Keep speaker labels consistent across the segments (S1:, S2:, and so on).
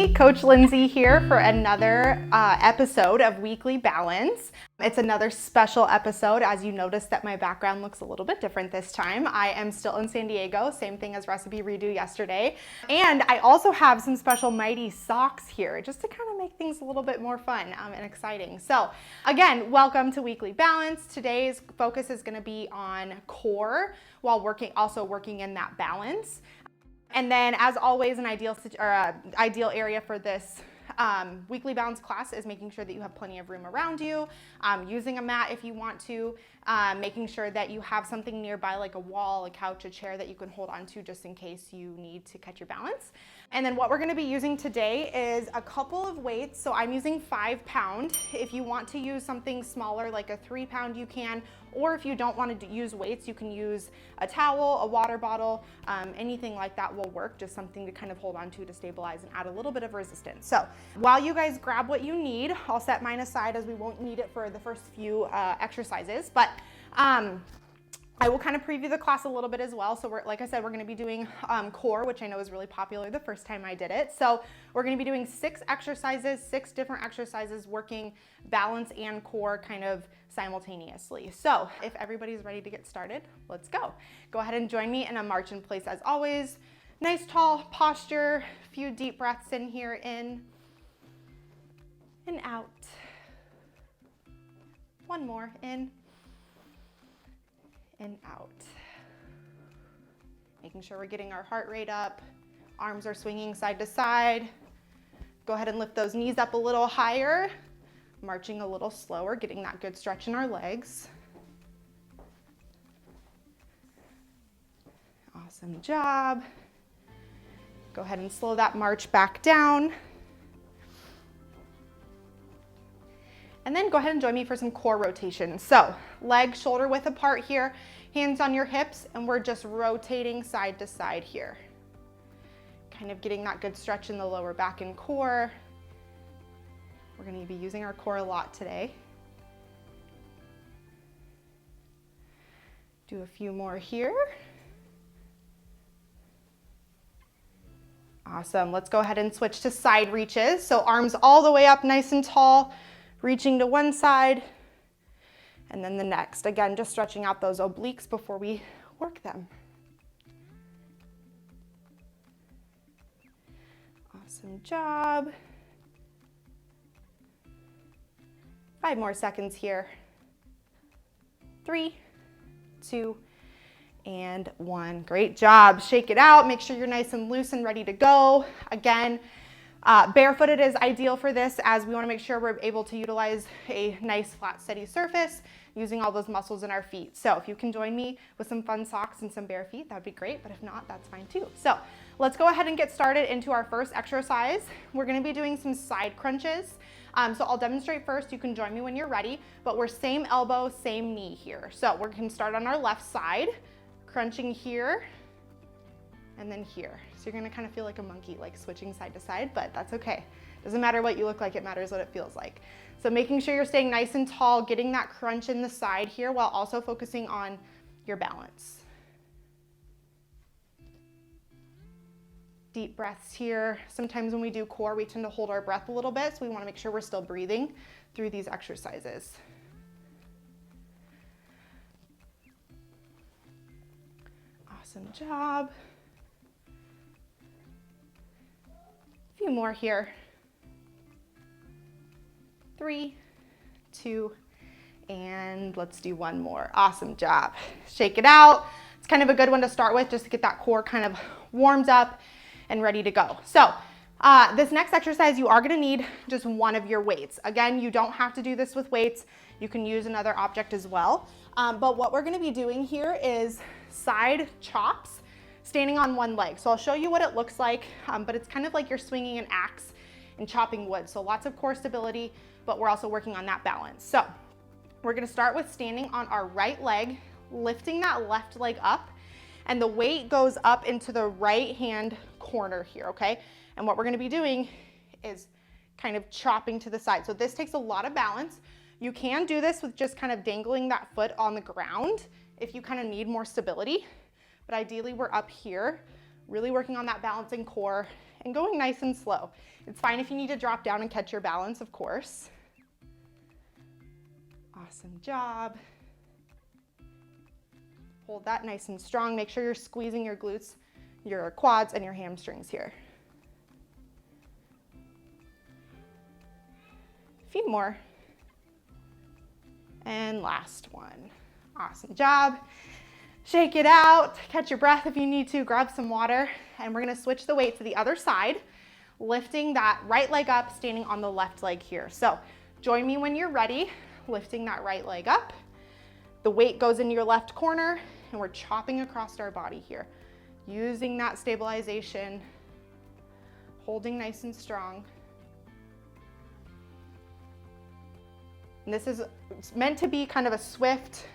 S1: everybody, Coach Lindsay here for another episode of Weekly Balance. It's another special episode. As you notice that my background looks a little bit different this time. I am still in San Diego, same thing as Recipe Redo yesterday. And I also have some special Mighty socks here just to kind of make things a little bit more fun and exciting. So again, welcome to Weekly Balance. Today's focus is going to be on core while also working in that balance. And then, as always, an ideal area for this weekly balance class is making sure that you have plenty of room around you, using a mat if you want to, making sure that you have something nearby like a wall, a couch, a chair that you can hold on to just in case you need to catch your balance. And then what we're going to be using today is a couple of weights. So I'm using 5 pound. If you want to use something smaller like a 3 pound, you can. Or if you don't want to use weights, you can use a towel, a water bottle, anything like that will work, just something to kind of hold on to stabilize and add a little bit of resistance. So while you guys grab what you need, I'll set mine aside as we won't need it for the first few exercises, but I will kind of preview the class a little bit as well. So like I said, we're going to be doing core, which I know is really popular the first time I did it. So we're going to be doing 6 different exercises, working balance and core kind of simultaneously. So if everybody's ready to get started, let's go. Go ahead and join me in a march in place as always. Nice tall posture, a few deep breaths in here, in and out. One more, in and out. Making sure we're getting our heart rate up, arms are swinging side to side. Go ahead and lift those knees up a little higher, marching a little slower, getting that good stretch in our legs. Awesome job. Go ahead and slow that march back down. And then go ahead and join me for some core rotation. So legs shoulder width apart here, hands on your hips, and we're just rotating side to side here. Kind of getting that good stretch in the lower back and core. We're going to be using our core a lot today. Do a few more here. Awesome. Let's go ahead and switch to side reaches. So arms all the way up nice and tall, reaching to one side and then the next. Again, just stretching out those obliques before we work them. Awesome job. 5 more seconds here. 3, 2, and 1. Great job. Shake it out. Make sure you're nice and loose and ready to go. Again, barefooted is ideal for this as we want to make sure we're able to utilize a nice flat steady surface using all those muscles in our feet. So if you can join me with some fun socks and some bare feet, that would be great, but if not, that's fine too. So let's go ahead and get started into our first exercise. We're going to be doing some side crunches. So I'll demonstrate first. You can join me when you're ready, but we're same elbow, same knee here. So we're going to start on our left side, crunching here and then here. So you're gonna kind of feel like a monkey, like switching side to side, but that's okay. Doesn't matter what you look like, it matters what it feels like. So making sure you're staying nice and tall, getting that crunch in the side here while also focusing on your balance. Deep breaths here. Sometimes when we do core, we tend to hold our breath a little bit, so we wanna make sure we're still breathing through these exercises. Awesome job. A few more here. 3, 2, and let's do one more. Awesome job. Shake it out. It's kind of a good one to start with just to get that core kind of warmed up and ready to go. So this next exercise, you are going to need just one of your weights. Again, you don't have to do this with weights. You can use another object as well. But what we're going to be doing here is side chops, standing on one leg. So I'll show you what it looks like, but it's kind of like you're swinging an axe and chopping wood. So lots of core stability, but we're also working on that balance. So we're going to start with standing on our right leg, lifting that left leg up, and the weight goes up into the right hand corner here, okay? And what we're going to be doing is kind of chopping to the side. So this takes a lot of balance. You can do this with just kind of dangling that foot on the ground if you kind of need more stability, but ideally we're up here, really working on that balancing core and going nice and slow. It's fine if you need to drop down and catch your balance, of course. Awesome job. Hold that nice and strong. Make sure you're squeezing your glutes, your quads, and your hamstrings here. A few more. And last one. Awesome job. Shake it out. Catch your breath if you need to. Grab some water. And we're going to switch the weight to the other side, lifting that right leg up, standing on the left leg here. So join me when you're ready, lifting that right leg up. The weight goes into your left corner, and we're chopping across our body here, using that stabilization, holding nice and strong. And this is meant to be kind of a swift,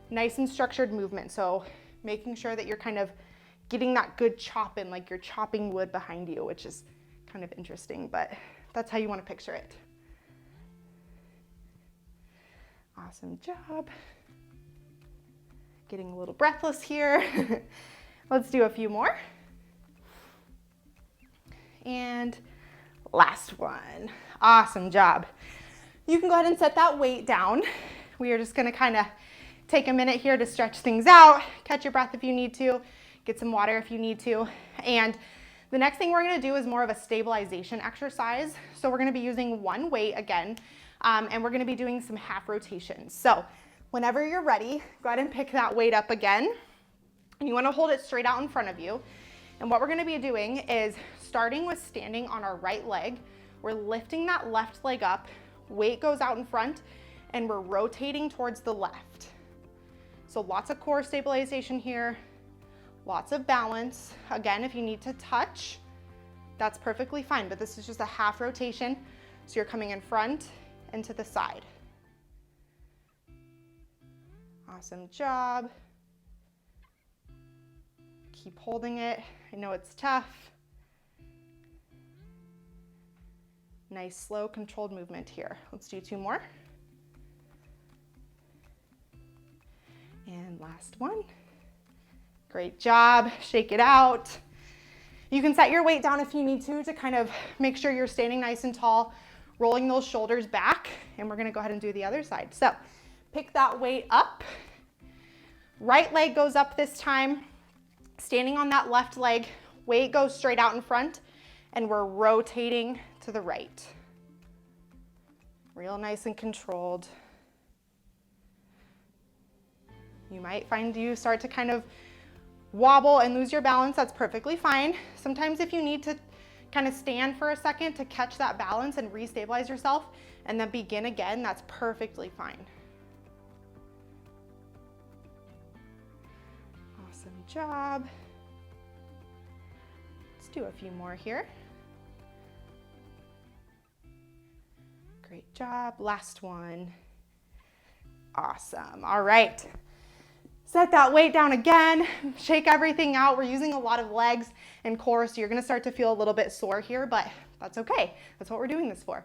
S1: nice and structured movement. So making sure that you're kind of getting that good chop in, like you're chopping wood behind you, which is kind of interesting, but that's how you want to picture it. Awesome job. Getting a little breathless here. Let's do a few more. And last one. Awesome job. You can go ahead and set that weight down. We are just going to kind of take a minute here to stretch things out, catch your breath if you need to, get some water if you need to. And the next thing we're going to do is more of a stabilization exercise. So we're going to be using one weight again, and we're going to be doing some half rotations. So whenever you're ready, go ahead and pick that weight up again. And you want to hold it straight out in front of you. And what we're going to be doing is starting with standing on our right leg. We're lifting that left leg up, weight goes out in front, and we're rotating towards the left. So lots of core stabilization here, lots of balance. Again, if you need to touch, that's perfectly fine, but this is just a half rotation. So you're coming in front and to the side. Awesome job. Keep holding it. I know it's tough. Nice, slow, controlled movement here. Let's do two more. And last one. Great job. Shake it out. You can set your weight down if you need to kind of make sure you're standing nice and tall, rolling those shoulders back. And we're going to go ahead and do the other side. So pick that weight up. Right leg goes up this time. Standing on that left leg, weight goes straight out in front, and we're rotating to the right. Real nice and controlled. You might find you start to kind of wobble and lose your balance. That's perfectly fine. Sometimes if you need to kind of stand for a second to catch that balance and restabilize yourself and then begin again, that's perfectly fine. Awesome job. Let's do a few more here. Great job. Last one. Awesome. All right. Set that weight down again. Shake everything out. We're using a lot of legs and core, so you're going to start to feel a little bit sore here, but that's okay. That's what we're doing this for.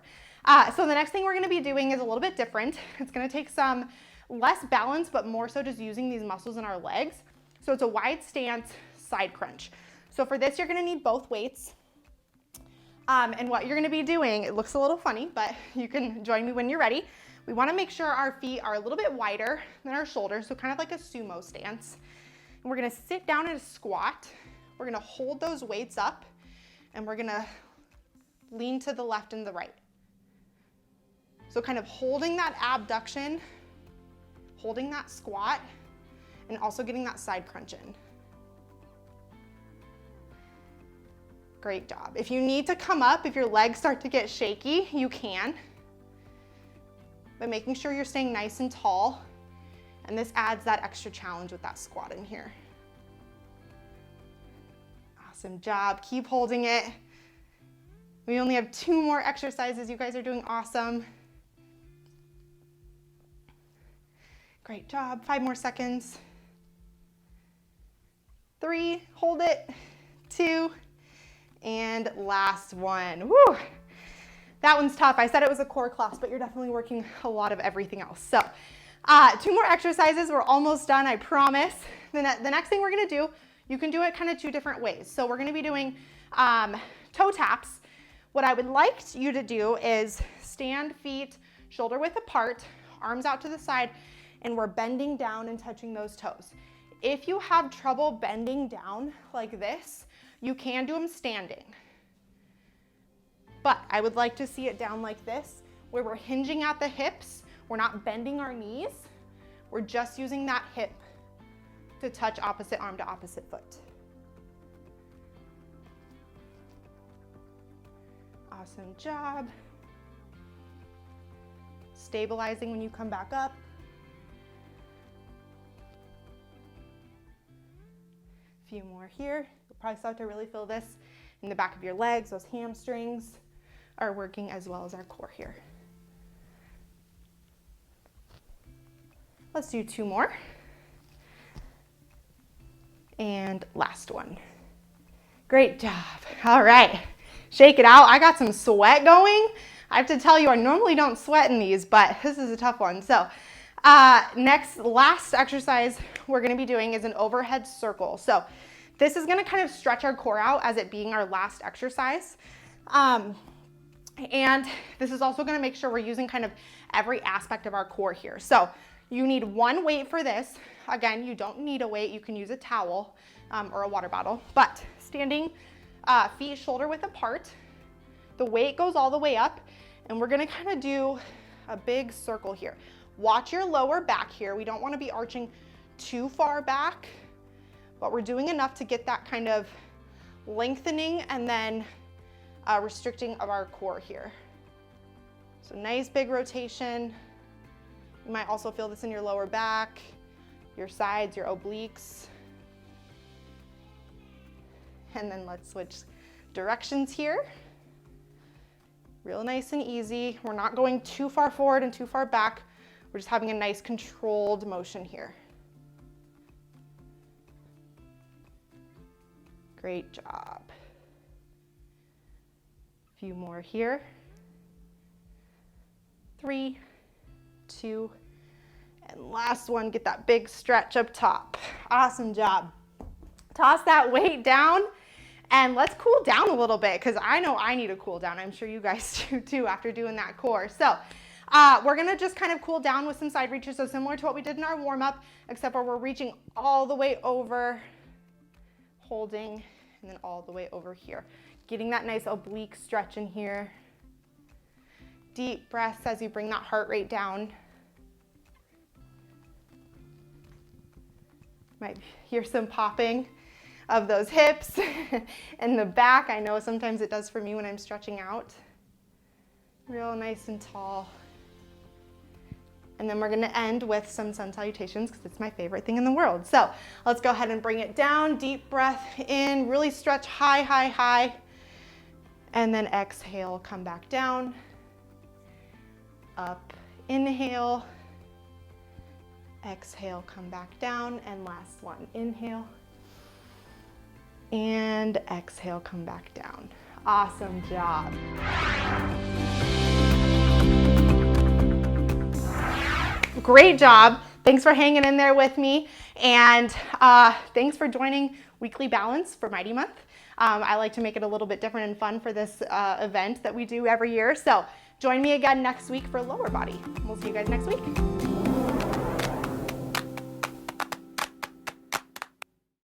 S1: So the next thing we're going to be doing is a little bit different. It's going to take some less balance, but more so just using these muscles in our legs. So it's a wide stance side crunch. So for this, you're going to need both weights. And what you're going to be doing, it looks a little funny, but you can join me when you're ready. We want to make sure our feet are a little bit wider than our shoulders, so kind of like a sumo stance. And we're going to sit down in a squat. We're going to hold those weights up, and we're going to lean to the left and the right. So kind of holding that abduction, holding that squat, and also getting that side crunch in. Great job. If you need to come up, if your legs start to get shaky, you can. But making sure you're staying nice and tall. And this adds that extra challenge with that squat in here. Awesome job. Keep holding it. We only have 2 more exercises. You guys are doing awesome. Great job. 5 more seconds. 3, hold it. 2, and last one. Woo! That one's tough. I said it was a core class, but you're definitely working a lot of everything else. So 2 more exercises. We're almost done, I promise. The next thing we're gonna do, you can do it kind of 2 different ways. So we're gonna be doing toe taps. What I would like you to do is stand feet shoulder width apart, arms out to the side, and we're bending down and touching those toes. If you have trouble bending down like this, you can do them standing. But I would like to see it down like this, where we're hinging at the hips. We're not bending our knees. We're just using that hip to touch opposite arm to opposite foot. Awesome job. Stabilizing when you come back up. A few more here. You'll probably start to really feel this in the back of your legs. Those hamstrings are working as well as our core here. Let's do 2 more. And last one. Great job. All right, shake it out. I got some sweat going. I have to tell you, I normally don't sweat in these, but this is a tough one. So last exercise we're gonna be doing is an overhead circle. So this is gonna kind of stretch our core out as it being our last exercise. And this is also gonna make sure we're using kind of every aspect of our core here. So you need 1 weight for this. Again, you don't need a weight. You can use a towel or a water bottle, but standing feet shoulder width apart, the weight goes all the way up, and we're gonna kind of do a big circle here. Watch your lower back here. We don't wanna be arching too far back, but we're doing enough to get that kind of lengthening and then restricting of our core here. So nice big rotation. You might also feel this in your lower back, your sides, your obliques. And then let's switch directions here. Real nice and easy. We're not going too far forward and too far back. We're just having a nice controlled motion here. Great job. A few more here. 3, 2, and last one, get that big stretch up top. Awesome job. Toss that weight down and let's cool down a little bit, because I know I need to cool down. I'm sure you guys do too after doing that core. So we're gonna just kind of cool down with some side reaches, so similar to what we did in our warm-up, except where we're reaching all the way over, holding, and then all the way over here. Getting that nice oblique stretch in here. Deep breaths as you bring that heart rate down. Might hear some popping of those hips and the back. I know sometimes it does for me when I'm stretching out. Real nice and tall. And then we're gonna end with some sun salutations, because it's my favorite thing in the world. So let's go ahead and bring it down. Deep breath in, really stretch high, high, high. And then exhale, come back down. Up, inhale. Exhale, come back down. And last one, inhale. And exhale, come back down. Awesome job. Great job. Thanks for hanging in there with me. And thanks for joining Weekly Balance for Mighty Month. I like to make it a little bit different and fun for this event that we do every year. So join me again next week for lower body. We'll see you guys next week.